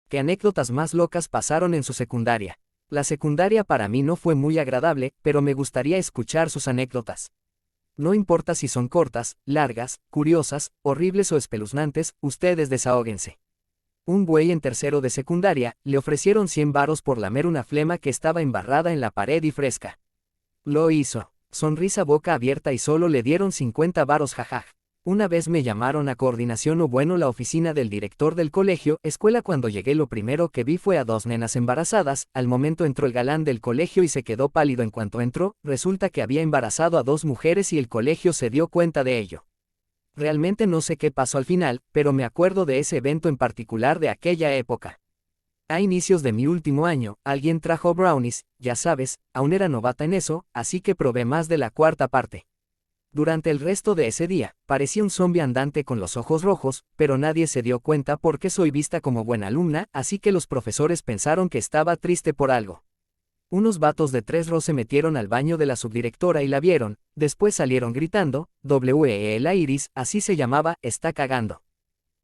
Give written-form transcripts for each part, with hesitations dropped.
¿qué anécdotas más locas pasaron en su secundaria? La secundaria para mí no fue muy agradable, pero me gustaría escuchar sus anécdotas. No importa si son cortas, largas, curiosas, horribles o espeluznantes, ustedes desahóguense. Un güey en tercero de secundaria, le ofrecieron 100 varos por lamer una flema que estaba embarrada en la pared y fresca. Lo hizo. Sonrisa boca abierta y solo le dieron 50 varos jajaj. Una vez me llamaron a coordinación o bueno la oficina del director del colegio, escuela cuando llegué lo primero que vi fue a 2 nenas embarazadas, al momento entró el galán del colegio y se quedó pálido en cuanto entró, resulta que había embarazado a 2 mujeres y el colegio se dio cuenta de ello. Realmente no sé qué pasó al final, pero me acuerdo de ese evento en particular de aquella época. A inicios de mi último año, alguien trajo brownies, ya sabes, aún era novata en eso, así que probé más de la cuarta parte. Durante el resto de ese día, parecía un zombi andante con los ojos rojos, pero nadie se dio cuenta porque soy vista como buena alumna, así que los profesores pensaron que estaba triste por algo. Unos vatos de 3 se metieron al baño de la subdirectora y la vieron, después salieron gritando, la Iris, así se llamaba, está cagando.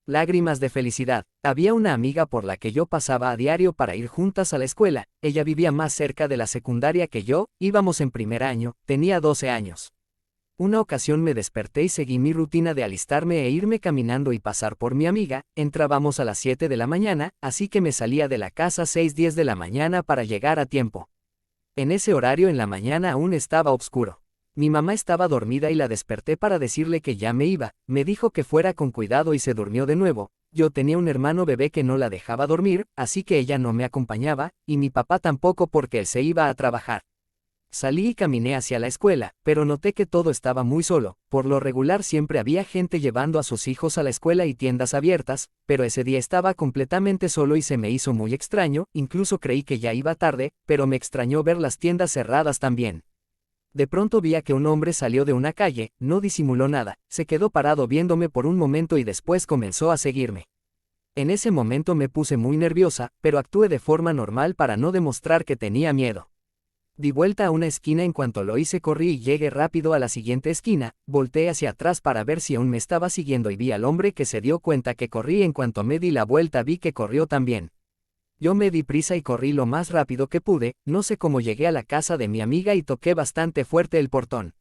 Lágrimas de felicidad. Había una amiga por la que yo pasaba a diario para ir juntas a la escuela, ella vivía más cerca de la secundaria que yo, íbamos en primer año, tenía 12 años. Una ocasión me desperté y seguí mi rutina de alistarme e irme caminando y pasar por mi amiga, entrábamos a las 7 de la mañana, así que me salía de la casa 6:10 de la mañana para llegar a tiempo. En ese horario en la mañana aún estaba oscuro. Mi mamá estaba dormida y la desperté para decirle que ya me iba, me dijo que fuera con cuidado y se durmió de nuevo. Yo tenía un hermano bebé que no la dejaba dormir, así que ella no me acompañaba, y mi papá tampoco porque él se iba a trabajar. Salí y caminé hacia la escuela, pero noté que todo estaba muy solo, por lo regular siempre había gente llevando a sus hijos a la escuela y tiendas abiertas, pero ese día estaba completamente solo y se me hizo muy extraño, incluso creí que ya iba tarde, pero me extrañó ver las tiendas cerradas también. De pronto vi a que un hombre salió de una calle, no disimuló nada, se quedó parado viéndome por un momento y después comenzó a seguirme. En ese momento me puse muy nerviosa, pero actué de forma normal para no demostrar que tenía miedo. Di vuelta a una esquina en cuanto lo hice corrí y llegué rápido a la siguiente esquina, volteé hacia atrás para ver si aún me estaba siguiendo y vi al hombre que se dio cuenta que corrí en cuanto me di la vuelta vi que corrió también. Yo me di prisa y corrí lo más rápido que pude, no sé cómo llegué a la casa de mi amiga y toqué bastante fuerte el portón.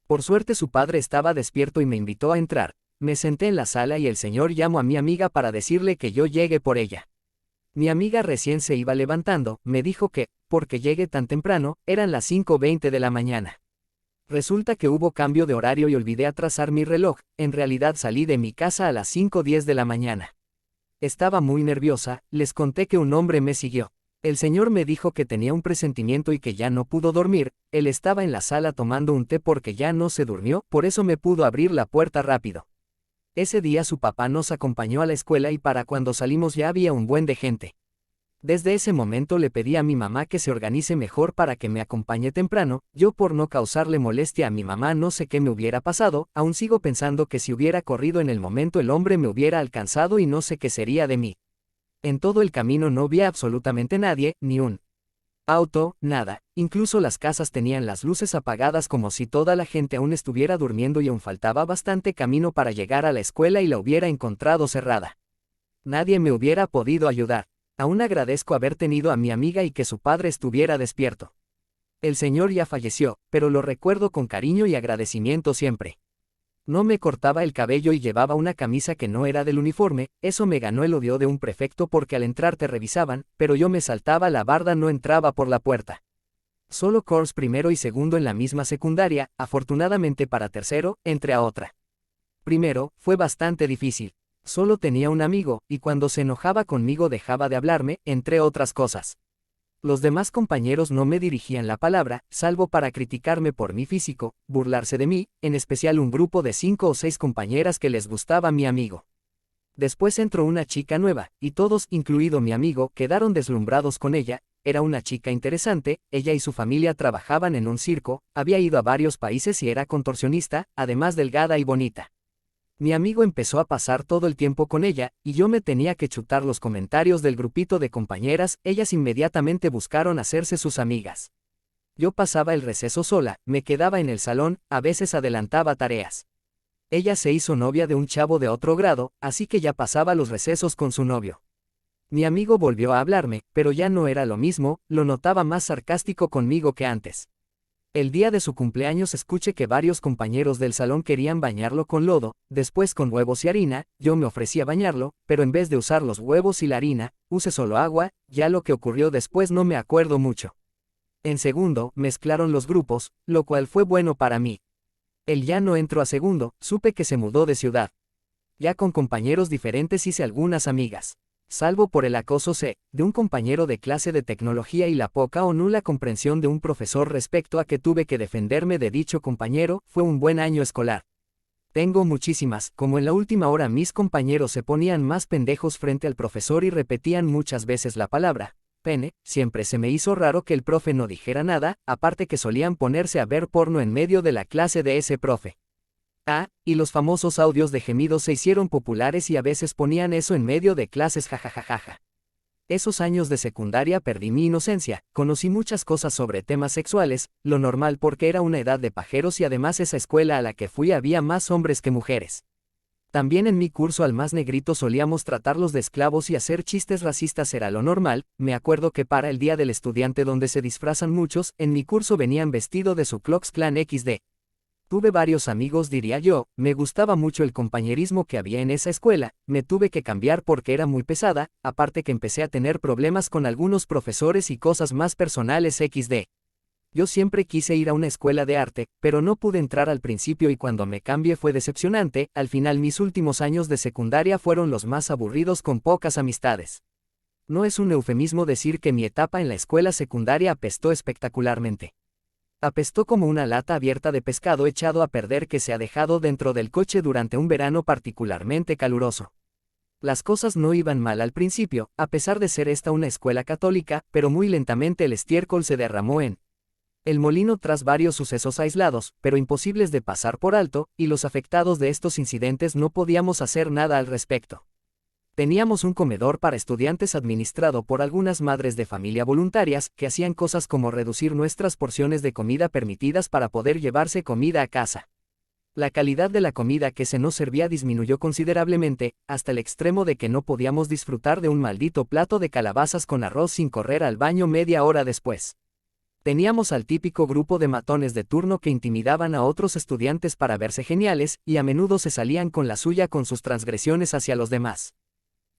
Por suerte su padre estaba despierto y me invitó a entrar, me senté en la sala y el señor llamó a mi amiga para decirle que yo llegue por ella. Mi amiga recién se iba levantando, me dijo que, porque llegué tan temprano, eran las 5:20 de la mañana. Resulta que hubo cambio de horario y olvidé atrasar mi reloj, en realidad salí de mi casa a las 5:10 de la mañana. Estaba muy nerviosa, les conté que un hombre me siguió. El señor me dijo que tenía un presentimiento y que ya no pudo dormir, él estaba en la sala tomando un té porque ya no se durmió, por eso me pudo abrir la puerta rápido. Ese día su papá nos acompañó a la escuela y para cuando salimos ya había un buen de gente. Desde ese momento le pedí a mi mamá que se organice mejor para que me acompañe temprano, yo por no causarle molestia a mi mamá no sé qué me hubiera pasado, aún sigo pensando que si hubiera corrido en el momento el hombre me hubiera alcanzado y no sé qué sería de mí. En todo el camino no vi absolutamente nadie, ni un auto, nada, incluso las casas tenían las luces apagadas como si toda la gente aún estuviera durmiendo y aún faltaba bastante camino para llegar a la escuela y la hubiera encontrado cerrada. Nadie me hubiera podido ayudar. Aún agradezco haber tenido a mi amiga y que su padre estuviera despierto. El señor ya falleció, pero lo recuerdo con cariño y agradecimiento siempre. No me cortaba el cabello y llevaba una camisa que no era del uniforme, eso me ganó el odio de un prefecto porque al entrar te revisaban, pero yo me saltaba la barda no entraba por la puerta. Solo course primero y segundo en la misma secundaria, afortunadamente para tercero, entré a otra. Primero, fue bastante difícil. Solo tenía un amigo, y cuando se enojaba conmigo dejaba de hablarme, entre otras cosas. Los demás compañeros no me dirigían la palabra, salvo para criticarme por mi físico, burlarse de mí, en especial un grupo de 5 o 6 compañeras que les gustaba mi amigo. Después entró una chica nueva, y todos, incluido mi amigo, quedaron deslumbrados con ella, era una chica interesante, ella y su familia trabajaban en un circo, había ido a varios países y era contorsionista, además delgada y bonita. Mi amigo empezó a pasar todo el tiempo con ella, y yo me tenía que chutar los comentarios del grupito de compañeras, ellas inmediatamente buscaron hacerse sus amigas. Yo pasaba el receso sola, me quedaba en el salón, a veces adelantaba tareas. Ella se hizo novia de un chavo de otro grado, así que ya pasaba los recesos con su novio. Mi amigo volvió a hablarme, pero ya no era lo mismo, lo notaba más sarcástico conmigo que antes. El día de su cumpleaños escuché que varios compañeros del salón querían bañarlo con lodo, después con huevos y harina, yo me ofrecí a bañarlo, pero en vez de usar los huevos y la harina, usé solo agua, ya lo que ocurrió después no me acuerdo mucho. En segundo, mezclaron los grupos, lo cual fue bueno para mí. Él ya no entró a segundo, supe que se mudó de ciudad. Ya con compañeros diferentes hice algunas amigas. Salvo por el acoso de un compañero de clase de tecnología y la poca o nula comprensión de un profesor respecto a que tuve que defenderme de dicho compañero, fue un buen año escolar. Tengo muchísimas, como en la última hora mis compañeros se ponían más pendejos frente al profesor y repetían muchas veces la palabra pene, siempre se me hizo raro que el profe no dijera nada, aparte que solían ponerse a ver porno en medio de la clase de ese profe. Y los famosos audios de gemidos se hicieron populares y a veces ponían eso en medio de clases jajajajaja. Esos años de secundaria perdí mi inocencia, conocí muchas cosas sobre temas sexuales, lo normal porque era una edad de pajeros y además esa escuela a la que fui había más hombres que mujeres. También en mi curso al más negrito solíamos tratarlos de esclavos y hacer chistes racistas era lo normal, me acuerdo que para el Día del Estudiante donde se disfrazan muchos, en mi curso venían vestido de su Klux Klan XD. Tuve varios amigos diría yo, me gustaba mucho el compañerismo que había en esa escuela, me tuve que cambiar porque era muy pesada, aparte que empecé a tener problemas con algunos profesores y cosas más personales XD. Yo siempre quise ir a una escuela de arte, pero no pude entrar al principio y cuando me cambié fue decepcionante, al final mis últimos años de secundaria fueron los más aburridos con pocas amistades. No es un eufemismo decir que mi etapa en la escuela secundaria apestó espectacularmente. Apestó como una lata abierta de pescado echado a perder que se ha dejado dentro del coche durante un verano particularmente caluroso. Las cosas no iban mal al principio, a pesar de ser esta una escuela católica, pero muy lentamente el estiércol se derramó en el molino tras varios sucesos aislados, pero imposibles de pasar por alto, y los afectados de estos incidentes no podíamos hacer nada al respecto. Teníamos un comedor para estudiantes administrado por algunas madres de familia voluntarias que hacían cosas como reducir nuestras porciones de comida permitidas para poder llevarse comida a casa. La calidad de la comida que se nos servía disminuyó considerablemente, hasta el extremo de que no podíamos disfrutar de un maldito plato de calabazas con arroz sin correr al baño media hora después. Teníamos al típico grupo de matones de turno que intimidaban a otros estudiantes para verse geniales, y a menudo se salían con la suya con sus transgresiones hacia los demás.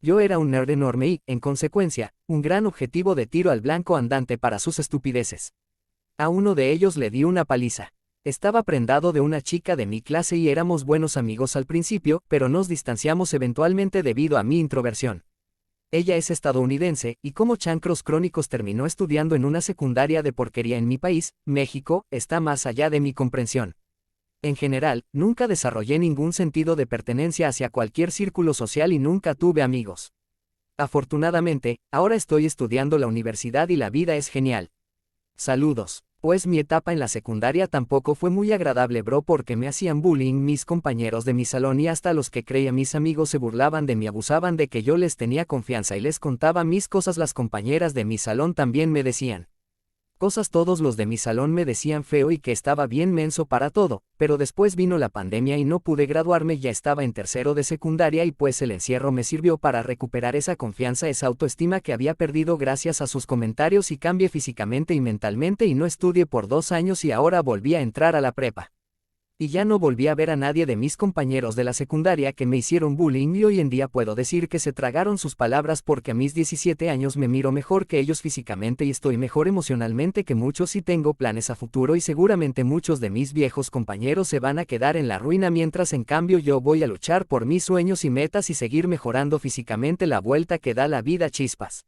Yo era un nerd enorme y, en consecuencia, un gran objetivo de tiro al blanco andante para sus estupideces. A uno de ellos le di una paliza. Estaba prendado de una chica de mi clase y éramos buenos amigos al principio, pero nos distanciamos eventualmente debido a mi introversión. Ella es estadounidense, y como chancros crónicos terminó estudiando en una secundaria de porquería en mi país, México, está más allá de mi comprensión. En general, nunca desarrollé ningún sentido de pertenencia hacia cualquier círculo social y nunca tuve amigos. Afortunadamente, ahora estoy estudiando la universidad y la vida es genial. Saludos. Pues mi etapa en la secundaria tampoco fue muy agradable, bro, porque me hacían bullying mis compañeros de mi salón y hasta los que creía mis amigos se burlaban de mí, abusaban de que yo les tenía confianza y les contaba mis cosas. Las compañeras de mi salón también me decían cosas, todos los de mi salón me decían feo y que estaba bien menso para todo, pero después vino la pandemia y no pude graduarme, ya estaba en tercero de secundaria y pues el encierro me sirvió para recuperar esa confianza, esa autoestima que había perdido gracias a sus comentarios y cambié físicamente y mentalmente y no estudié por 2 años y ahora volví a entrar a la prepa. Y ya no volví a ver a nadie de mis compañeros de la secundaria que me hicieron bullying y hoy en día puedo decir que se tragaron sus palabras porque a mis 17 años me miro mejor que ellos físicamente y estoy mejor emocionalmente que muchos y tengo planes a futuro y seguramente muchos de mis viejos compañeros se van a quedar en la ruina mientras en cambio yo voy a luchar por mis sueños y metas y seguir mejorando físicamente. La vuelta que da la vida, chispas.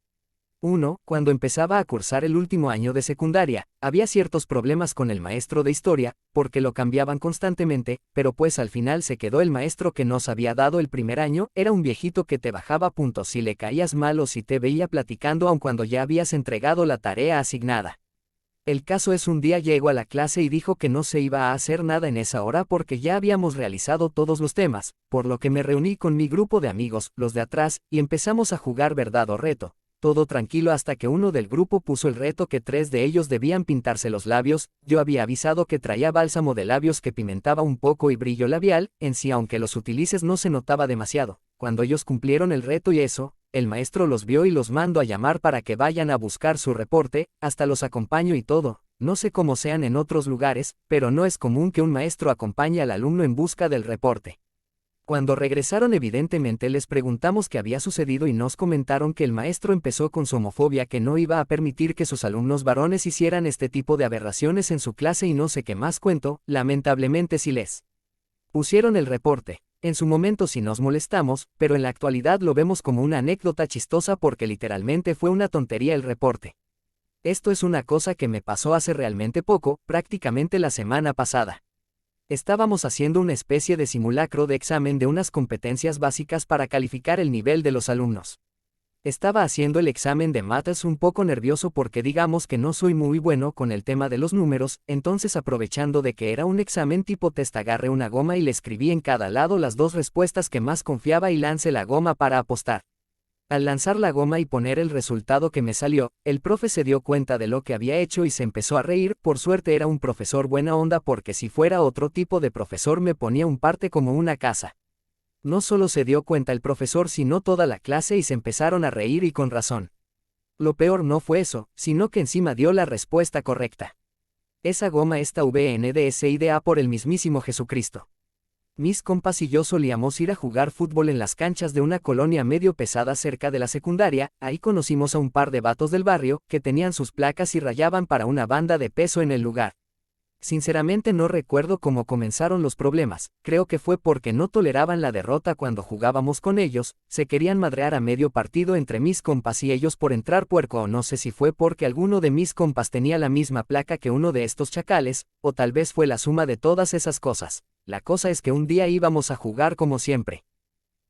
1. Cuando empezaba a cursar el último año de secundaria, había ciertos problemas con el maestro de historia, porque lo cambiaban constantemente, pero pues al final se quedó el maestro que nos había dado el primer año, era un viejito que te bajaba puntos si le caías mal o si te veía platicando aun cuando ya habías entregado la tarea asignada. El caso es, un día llegó a la clase y dijo que no se iba a hacer nada en esa hora porque ya habíamos realizado todos los temas, por lo que me reuní con mi grupo de amigos, los de atrás, y empezamos a jugar verdad o reto. Todo tranquilo hasta que uno del grupo puso el reto que 3 de ellos debían pintarse los labios. Yo había avisado que traía bálsamo de labios que pimentaba un poco y brillo labial, en sí aunque los utilices no se notaba demasiado. Cuando ellos cumplieron el reto y eso, el maestro los vio y los mandó a llamar para que vayan a buscar su reporte, hasta los acompaño y todo. No sé cómo sean en otros lugares, pero no es común que un maestro acompañe al alumno en busca del reporte. Cuando regresaron evidentemente les preguntamos qué había sucedido y nos comentaron que el maestro empezó con su homofobia, que no iba a permitir que sus alumnos varones hicieran este tipo de aberraciones en su clase y no sé qué más cuento. Lamentablemente sí les pusieron el reporte. En su momento sí nos molestamos, pero en la actualidad lo vemos como una anécdota chistosa porque literalmente fue una tontería el reporte. Esto es una cosa que me pasó hace realmente poco, prácticamente la semana pasada. Estábamos haciendo una especie de simulacro de examen de unas competencias básicas para calificar el nivel de los alumnos. Estaba haciendo el examen de mates un poco nervioso porque digamos que no soy muy bueno con el tema de los números, entonces aprovechando de que era un examen tipo test agarré una goma y le escribí en cada lado las dos respuestas que más confiaba y lancé la goma para apostar. Al lanzar la goma y poner el resultado que me salió, el profe se dio cuenta de lo que había hecho y se empezó a reír. Por suerte era un profesor buena onda porque si fuera otro tipo de profesor me ponía un parte como una casa. No solo se dio cuenta el profesor sino toda la clase y se empezaron a reír y con razón. Lo peor no fue eso, sino que encima dio la respuesta correcta. Esa goma está VNDSIDA por el mismísimo Jesucristo. Mis compas y yo solíamos ir a jugar fútbol en las canchas de una colonia medio pesada cerca de la secundaria. Ahí conocimos a un par de vatos del barrio, que tenían sus placas y rayaban para una banda de peso en el lugar. Sinceramente no recuerdo cómo comenzaron los problemas, creo que fue porque no toleraban la derrota cuando jugábamos con ellos, se querían madrear a medio partido entre mis compas y ellos por entrar puerco, o no sé si fue porque alguno de mis compas tenía la misma placa que uno de estos chacales, o tal vez fue la suma de todas esas cosas. La cosa es que un día íbamos a jugar como siempre.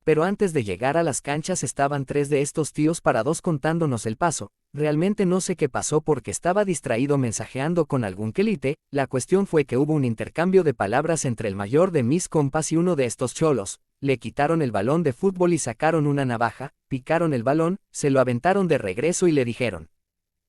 Pero antes de llegar a las canchas estaban tres de estos tíos parados contándonos el paso. Realmente no sé qué pasó porque estaba distraído mensajeando con algún quelite. La cuestión fue que hubo un intercambio de palabras entre el mayor de mis compas y uno de estos cholos. Le quitaron el balón de fútbol y sacaron una navaja, picaron el balón, se lo aventaron de regreso y le dijeron: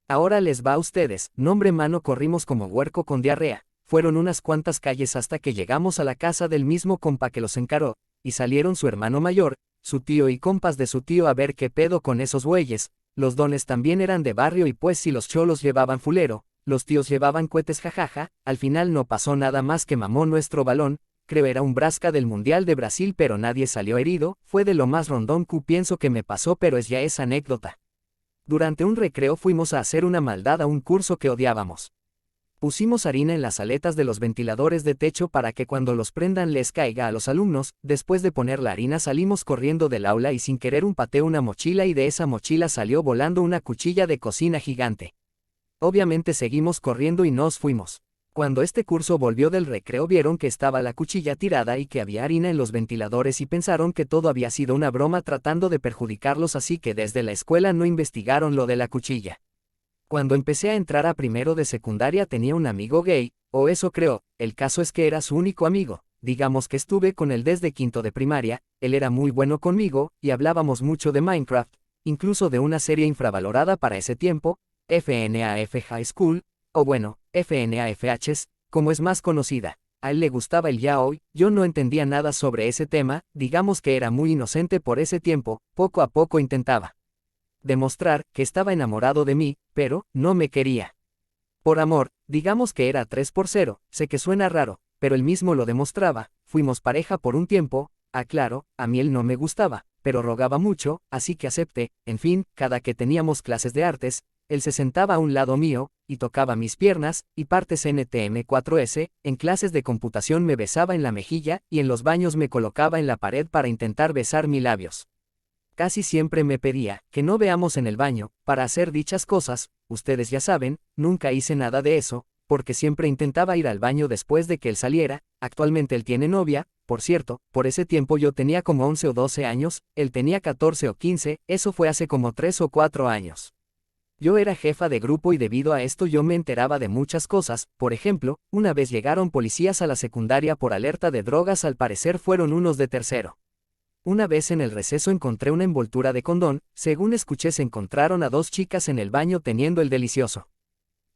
ahora les va a ustedes. Nombre mano, corrimos como huerco con diarrea. Fueron unas cuantas calles hasta que llegamos a la casa del mismo compa que los encaró, y salieron su hermano mayor, su tío y compas de su tío a ver qué pedo con esos güeyes. Los dones también eran de barrio y pues si los cholos llevaban fulero, los tíos llevaban cohetes, jajaja. Al final no pasó nada más que mamó nuestro balón, creo era un Brasca del Mundial de Brasil, pero nadie salió herido. Fue de lo más rondón que pienso que me pasó, pero es ya esa anécdota. Durante un recreo fuimos a hacer una maldad a un curso que odiábamos. Pusimos harina en las aletas de los ventiladores de techo para que cuando los prendan les caiga a los alumnos. Después de poner la harina salimos corriendo del aula y sin querer pateó una mochila y de esa mochila salió volando una cuchilla de cocina gigante. Obviamente seguimos corriendo y nos fuimos. Cuando este curso volvió del recreo vieron que estaba la cuchilla tirada y que había harina en los ventiladores y pensaron que todo había sido una broma tratando de perjudicarlos, así que desde la escuela no investigaron lo de la cuchilla. Cuando empecé a entrar a primero de secundaria tenía un amigo gay, o eso creo. El caso es que era su único amigo. Digamos que estuve con él desde quinto de primaria. Él era muy bueno conmigo, y hablábamos mucho de Minecraft, incluso de una serie infravalorada para ese tiempo, FNAF High School, o bueno, FNAFHs, como es más conocida. A él le gustaba el yaoi. Yo no entendía nada sobre ese tema, digamos que era muy inocente por ese tiempo. Poco a poco intentaba demostrar que estaba enamorado de mí, pero no me quería. Por amor, digamos que era 3-0, sé que suena raro, pero él mismo lo demostraba. Fuimos pareja por un tiempo. Claro, a mí él no me gustaba, pero rogaba mucho, así que acepté. En fin, cada que teníamos clases de artes, él se sentaba a un lado mío, y tocaba mis piernas, y partes NTM4S, en clases de computación me besaba en la mejilla, y en los baños me colocaba en la pared para intentar besar mis labios. Casi siempre me pedía que no veamos en el baño, para hacer dichas cosas. Ustedes ya saben, nunca hice nada de eso, porque siempre intentaba ir al baño después de que él saliera. Actualmente él tiene novia, por cierto. Por ese tiempo yo tenía como 11 o 12 años, él tenía 14 o 15, eso fue hace como 3 o 4 años. Yo era jefa de grupo y debido a esto yo me enteraba de muchas cosas. Por ejemplo, una vez llegaron policías a la secundaria por alerta de drogas, al parecer fueron unos de tercero. Una vez en el receso encontré una envoltura de condón. Según escuché se encontraron a 2 chicas en el baño teniendo el delicioso.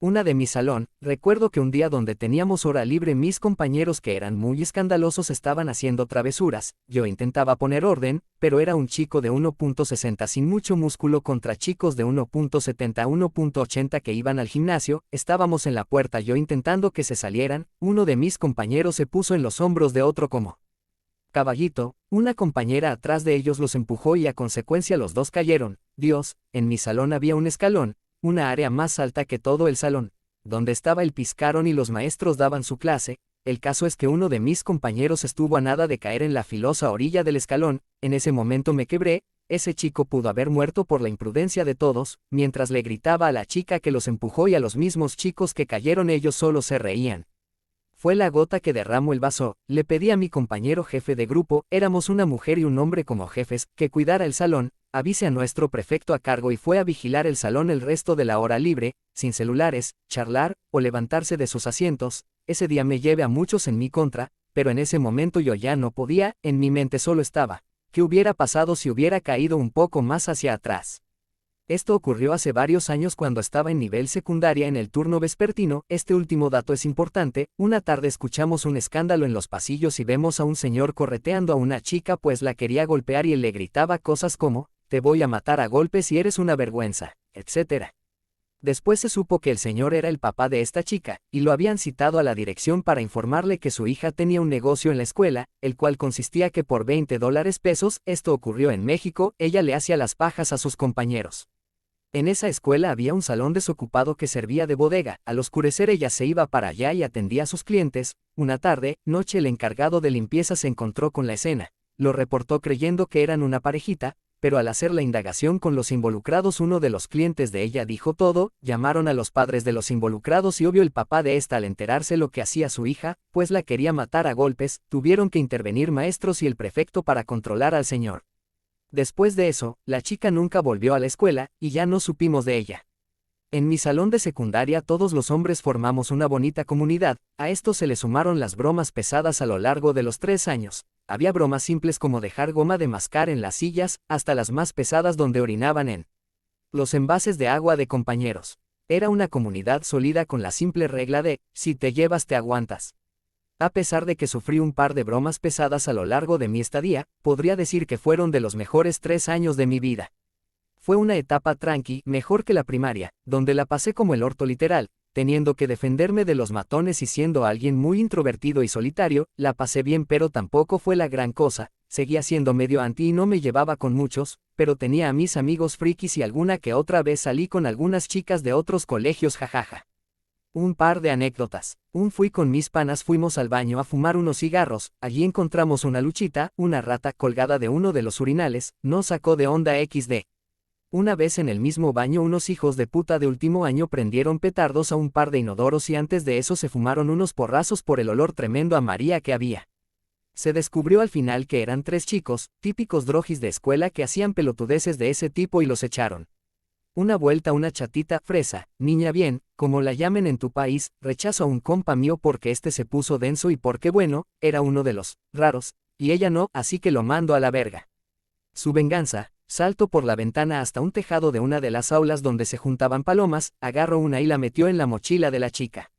Una de mi salón, recuerdo que un día donde teníamos hora libre mis compañeros que eran muy escandalosos estaban haciendo travesuras, yo intentaba poner orden, pero era un chico de 1.60 sin mucho músculo contra chicos de 1.70 a 1.80 que iban al gimnasio, estábamos en la puerta yo intentando que se salieran, uno de mis compañeros se puso en los hombros de otro como caballito, una compañera atrás de ellos los empujó y a consecuencia los dos cayeron. Dios, en mi salón había un escalón, una área más alta que todo el salón, donde estaba el pizcarrón y los maestros daban su clase. El caso es que uno de mis compañeros estuvo a nada de caer en la filosa orilla del escalón, en ese momento me quebré, ese chico pudo haber muerto por la imprudencia de todos, mientras le gritaba a la chica que los empujó y a los mismos chicos que cayeron ellos solo se reían. Fue la gota que derramó el vaso, le pedí a mi compañero jefe de grupo, éramos una mujer y un hombre como jefes, que cuidara el salón, avise a nuestro prefecto a cargo y fue a vigilar el salón el resto de la hora libre, sin celulares, charlar, o levantarse de sus asientos. Ese día me llevé a muchos en mi contra, pero en ese momento yo ya no podía, en mi mente solo estaba, ¿qué hubiera pasado si hubiera caído un poco más hacia atrás? Esto ocurrió hace varios años cuando estaba en nivel secundaria en el turno vespertino. Este último dato es importante. Una tarde escuchamos un escándalo en los pasillos y vemos a un señor correteando a una chica pues la quería golpear y él le gritaba cosas como, te voy a matar a golpes y eres una vergüenza, etc. Después se supo que el señor era el papá de esta chica, y lo habían citado a la dirección para informarle que su hija tenía un negocio en la escuela, el cual consistía que por $20 esto ocurrió en México, ella le hacía las pajas a sus compañeros. En esa escuela había un salón desocupado que servía de bodega, al oscurecer ella se iba para allá y atendía a sus clientes. Una noche el encargado de limpieza se encontró con la escena, lo reportó creyendo que eran una parejita, pero al hacer la indagación con los involucrados uno de los clientes de ella dijo todo, llamaron a los padres de los involucrados y obvio el papá de esta al enterarse lo que hacía su hija, pues la quería matar a golpes, tuvieron que intervenir maestros y el prefecto para controlar al señor. Después de eso, la chica nunca volvió a la escuela, y ya no supimos de ella. En mi salón de secundaria todos los hombres formamos una bonita comunidad, a esto se le sumaron las bromas pesadas a lo largo de los 3 años. Había bromas simples como dejar goma de mascar en las sillas, hasta las más pesadas donde orinaban en los envases de agua de compañeros. Era una comunidad sólida con la simple regla de, si te llevas te aguantas. A pesar de que sufrí un par de bromas pesadas a lo largo de mi estadía, podría decir que fueron de los mejores 3 años de mi vida. Fue una etapa tranqui, mejor que la primaria, donde la pasé como el orto literal, teniendo que defenderme de los matones y siendo alguien muy introvertido y solitario, la pasé bien pero tampoco fue la gran cosa, seguía siendo medio anti y no me llevaba con muchos, pero tenía a mis amigos frikis y alguna que otra vez salí con algunas chicas de otros colegios jajaja. Un par de anécdotas. Fui con mis panas fuimos al baño a fumar unos cigarros, allí encontramos una luchita, una rata colgada de uno de los urinales, nos sacó de onda XD. Una vez en el mismo baño unos hijos de puta de último año prendieron petardos a un par de inodoros y antes de eso se fumaron unos porrazos por el olor tremendo a María que había. Se descubrió al final que eran 3 chicos, típicos drogis de escuela que hacían pelotudeces de ese tipo y los echaron. Una vuelta una chatita, fresa, niña bien, como la llamen en tu país, rechazo a un compa mío porque este se puso denso y porque bueno, era uno de los raros, y ella no, así que lo mando a la verga. Su venganza, salto por la ventana hasta un tejado de una de las aulas donde se juntaban palomas, agarró una y la metió en la mochila de la chica.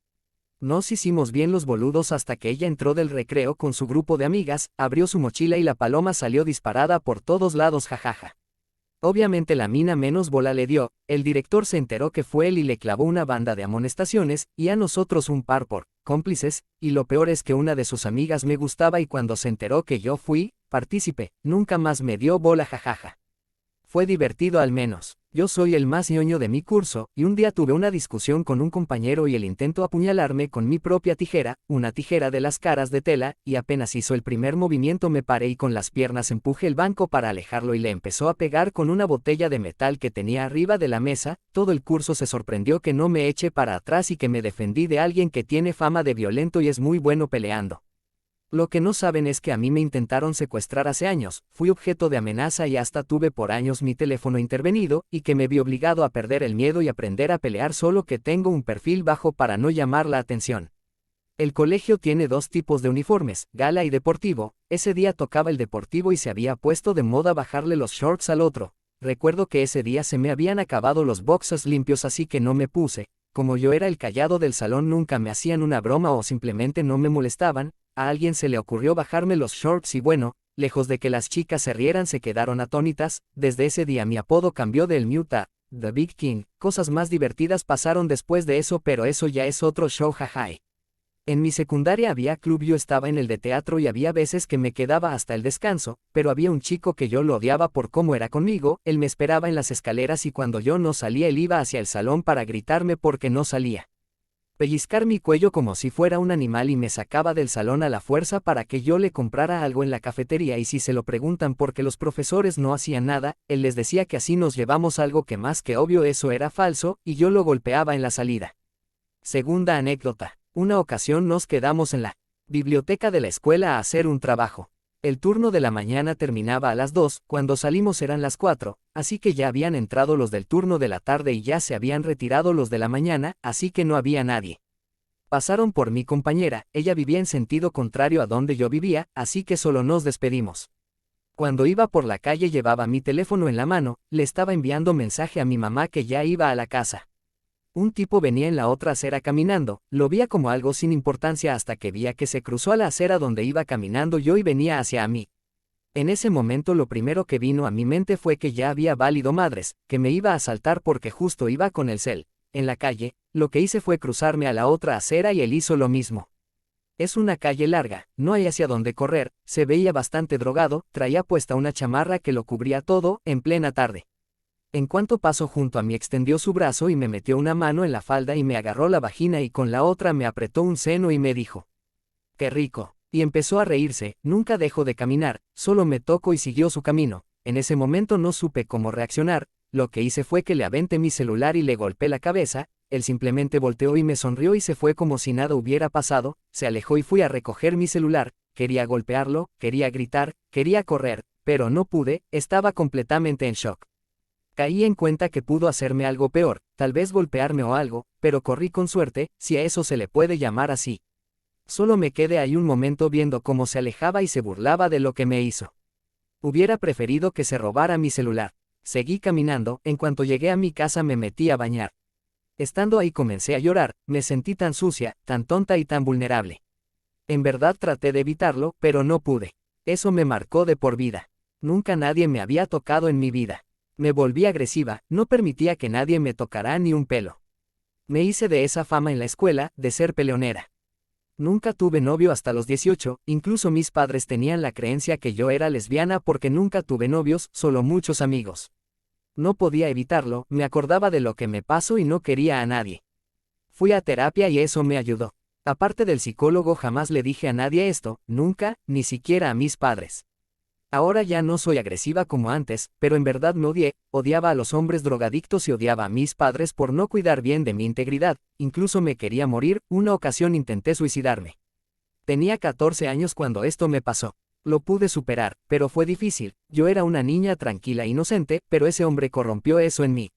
Nos hicimos bien los boludos hasta que ella entró del recreo con su grupo de amigas, abrió su mochila y la paloma salió disparada por todos lados jajaja. Obviamente la mina menos bola le dio, el director se enteró que fue él y le clavó una banda de amonestaciones, y a nosotros un par por cómplices, y lo peor es que una de sus amigas me gustaba y cuando se enteró que yo fui partícipe, nunca más me dio bola jajaja. Fue divertido al menos. Yo soy el más ñoño de mi curso, y un día tuve una discusión con un compañero y él intentó apuñalarme con mi propia tijera, una tijera de las caras de tela, y apenas hizo el primer movimiento me paré y con las piernas empujé el banco para alejarlo y le empezó a pegar con una botella de metal que tenía arriba de la mesa. Todo el curso se sorprendió que no me eché para atrás y que me defendí de alguien que tiene fama de violento y es muy bueno peleando. Lo que no saben es que a mí me intentaron secuestrar hace años, fui objeto de amenaza y hasta tuve por años mi teléfono intervenido, y que me vi obligado a perder el miedo y aprender a pelear solo que tengo un perfil bajo para no llamar la atención. El colegio tiene 2 tipos de uniformes, gala y deportivo. Ese día tocaba el deportivo y se había puesto de moda bajarle los shorts al otro. Recuerdo que ese día se me habían acabado los boxers limpios así que no me puse, como yo era el callado del salón nunca me hacían una broma o simplemente no me molestaban, a alguien se le ocurrió bajarme los shorts y bueno, lejos de que las chicas se rieran se quedaron atónitas, desde ese día mi apodo cambió del Mute a The Big King, cosas más divertidas pasaron después de eso pero eso ya es otro show jajay. En mi secundaria había club, yo estaba en el de teatro y había veces que me quedaba hasta el descanso, pero había un chico que yo lo odiaba por cómo era conmigo, él me esperaba en las escaleras y cuando yo no salía él iba hacia el salón para gritarme porque no salía. Pellizcar mi cuello como si fuera un animal y me sacaba del salón a la fuerza para que yo le comprara algo en la cafetería y si se lo preguntan por qué los profesores no hacían nada, él les decía que así nos llevamos algo que más que obvio eso era falso, y yo lo golpeaba en la salida. Segunda anécdota. Una ocasión nos quedamos en la biblioteca de la escuela a hacer un trabajo. El turno de la mañana terminaba a las 2, cuando salimos eran las 4, así que ya habían entrado los del turno de la tarde y ya se habían retirado los de la mañana, así que no había nadie. Pasaron por mi compañera, ella vivía en sentido contrario a donde yo vivía, así que solo nos despedimos. Cuando iba por la calle llevaba mi teléfono en la mano, le estaba enviando mensaje a mi mamá que ya iba a la casa. Un tipo venía en la otra acera caminando, lo veía como algo sin importancia hasta que veía que se cruzó a la acera donde iba caminando yo y venía hacia mí. En ese momento lo primero que vino a mi mente fue que ya había valido madres, que me iba a asaltar porque justo iba con el cel. En la calle, lo que hice fue cruzarme a la otra acera y él hizo lo mismo. Es una calle larga, no hay hacia dónde correr, se veía bastante drogado, traía puesta una chamarra que lo cubría todo, en plena tarde. En cuanto pasó junto a mí extendió su brazo y me metió una mano en la falda y me agarró la vagina y con la otra me apretó un seno y me dijo: ¡qué rico! Y empezó a reírse, nunca dejó de caminar, solo me tocó y siguió su camino. En ese momento no supe cómo reaccionar, lo que hice fue que le aventé mi celular y le golpeé la cabeza, él simplemente volteó y me sonrió y se fue como si nada hubiera pasado, se alejó y fui a recoger mi celular, quería golpearlo, quería gritar, quería correr, pero no pude, estaba completamente en shock. Caí en cuenta que pudo hacerme algo peor, tal vez golpearme o algo, pero corrí con suerte, si a eso se le puede llamar así. Solo me quedé ahí un momento viendo cómo se alejaba y se burlaba de lo que me hizo. Hubiera preferido que se robara mi celular. Seguí caminando, en cuanto llegué a mi casa me metí a bañar. Estando ahí comencé a llorar, me sentí tan sucia, tan tonta y tan vulnerable. En verdad traté de evitarlo, pero no pude. Eso me marcó de por vida. Nunca nadie me había tocado en mi vida. Me volví agresiva, no permitía que nadie me tocara ni un pelo. Me hice de esa fama en la escuela, de ser peleonera. Nunca tuve novio hasta los 18, incluso mis padres tenían la creencia que yo era lesbiana porque nunca tuve novios, solo muchos amigos. No podía evitarlo, me acordaba de lo que me pasó y no quería a nadie. Fui a terapia y eso me ayudó. Aparte del psicólogo jamás le dije a nadie esto, nunca, ni siquiera a mis padres. Ahora ya no soy agresiva como antes, pero en verdad me odiaba a los hombres drogadictos y odiaba a mis padres por no cuidar bien de mi integridad, incluso me quería morir, una ocasión intenté suicidarme. Tenía 14 años cuando esto me pasó. Lo pude superar, pero fue difícil, yo era una niña tranquila e inocente, pero ese hombre corrompió eso en mí.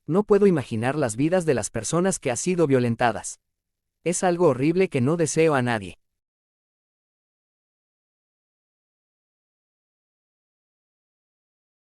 No puedo imaginar las vidas de las personas que han sido violentadas. Es algo horrible que no deseo a nadie.